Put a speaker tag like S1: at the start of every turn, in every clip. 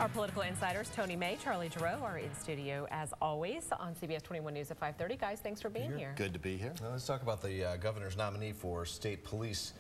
S1: Our political insiders, Tony May, Charlie Giroux, are in studio as always on CBS 21 News at 5:30. Guys, thanks for being here.
S2: Good to be here.
S3: Well, let's talk about the governor's nominee for state police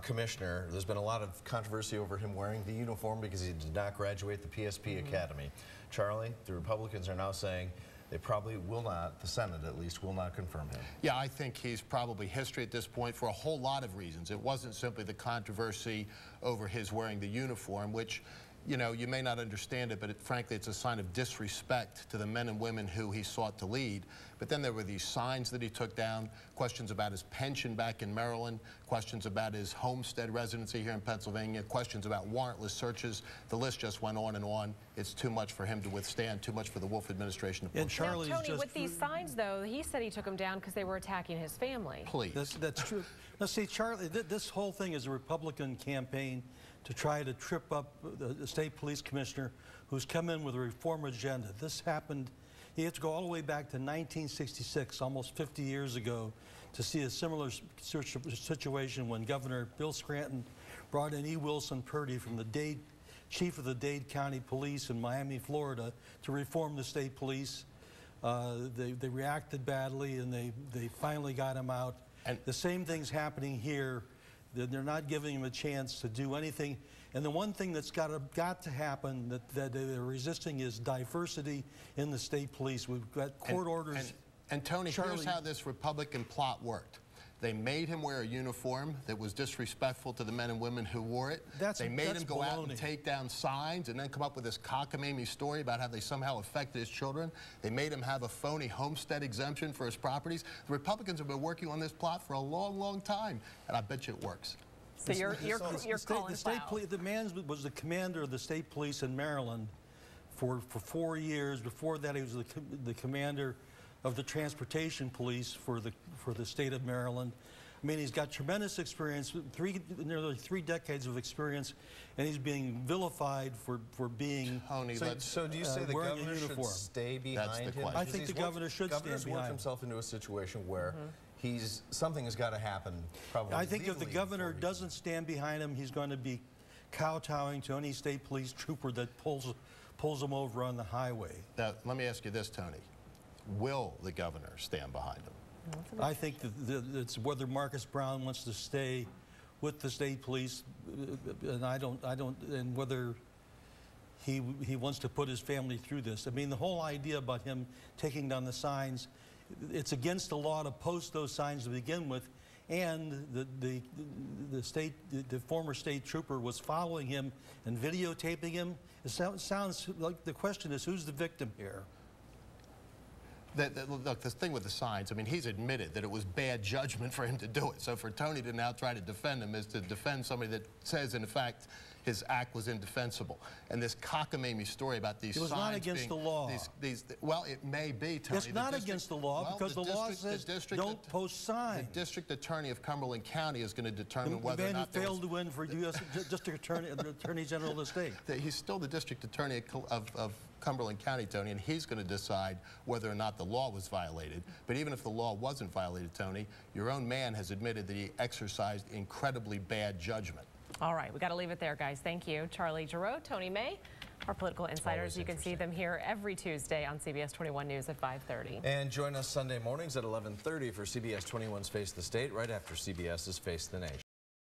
S3: commissioner. There's been a lot of controversy over him wearing the uniform because he did not graduate the PSP Academy. Charlie, the Republicans are now saying they probably will not, the Senate at least, will not confirm him.
S2: Yeah, I think he's probably history at this point for a whole lot of reasons. It wasn't simply the controversy over his wearing the uniform, which, you know, you may not understand it, but frankly, it's a sign of disrespect to the men and women who he sought to lead. But then there were these signs that he took down, questions about his pension back in Maryland, questions about his homestead residency here in Pennsylvania, questions about warrantless searches. The list just went on and on. It's too much for him to withstand, too much for the Wolf administration to push.
S1: And Charlie, with these signs, though, he said he took them down because they were attacking his family.
S2: Please.
S4: That's true. Now, see, Charlie, this whole thing is a Republican campaign to try to trip up the state police commissioner who's come in with a reform agenda. This happened, you have to go all the way back to 1966, almost 50 years ago, to see a similar situation when Governor Bill Scranton brought in E. Wilson Purdy from the chief of the Dade County Police in Miami, Florida, to reform the state police. They reacted badly, and they finally got him out. And the same thing's happening here. They're not giving him a chance to do anything. And the one thing that's got to happen that they're resisting is diversity in the state police. We've got court orders.
S2: And Tony, here's how this Republican plot worked. They made him wear a uniform that was disrespectful to the men and women who wore it. They made him go out and take down signs and then come up with this cockamamie story about how they somehow affected his children. They made him have a phony homestead exemption for his properties. The Republicans have been working on this plot for a long, long time, and I bet you it works.
S1: So you're calling foul.
S4: The man was the commander of the state police in Maryland for 4 years. Before that, he was the commander of the transportation police for the state of Maryland. I mean, he's got tremendous experience, nearly 3 decades of experience, and he's being vilified for being
S2: Tony,
S3: so do you say the governor should stay behind him?
S4: I think the governor should stand behind him.
S3: Governor's worked himself into a situation where something has got to happen, probably.
S4: I think if the governor doesn't stand behind him, he's going to be kowtowing to any state police trooper that pulls him over on the highway.
S2: Now, let me ask you this, Tony. Will the governor stand behind him?
S4: I think that it's whether Marcus Brown wants to stay with the state police, and and whether he wants to put his family through this. I mean, the whole idea about him taking down the signs, it's against the law to post those signs to begin with, and the former state trooper was following him and videotaping him. It sounds like the question is, who's the victim here?
S2: Look, this thing with the signs, I mean, he's admitted that it was bad judgment for him to do it. So for Tony to now try to defend him is to defend somebody that says, in fact, his act was indefensible. And this cockamamie story about these signs
S4: being... It was not against the law.
S2: Well, it may be, Tony.
S4: It's not against the law because the law says don't post signs.
S2: The district attorney of Cumberland County is going to determine whether or not...
S4: The man who failed to win for U.S. District Attorney General of the state.
S2: He's still the district attorney of Cumberland County, Tony, and he's going to decide whether or not the law was violated. But even if the law wasn't violated, Tony, your own man has admitted that he exercised incredibly bad judgment.
S1: All right, we got to leave it there, guys. Thank you. Charlie Giroux, Tony May, our political insiders. You can see them here every Tuesday on CBS 21 News at 5:30.
S3: And join us Sunday mornings at 11:30 for CBS 21's Face the State, right after CBS's Face the Nation.